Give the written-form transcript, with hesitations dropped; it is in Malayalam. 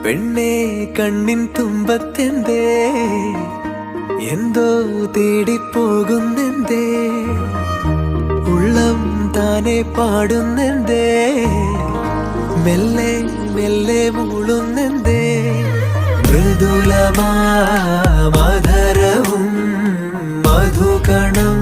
പെണ്ണേ കണ്ണിൻ തുമ്പത്തെന്തേ എന്തോ തേടിപ്പോകുന്നെന്തേ ഉള്ളം താനെ പാടുന്നെന്തേ മെല്ലെ മെല്ലെ മൂളുന്നെന്തേ മൃദുലമാധരവും മധുകണം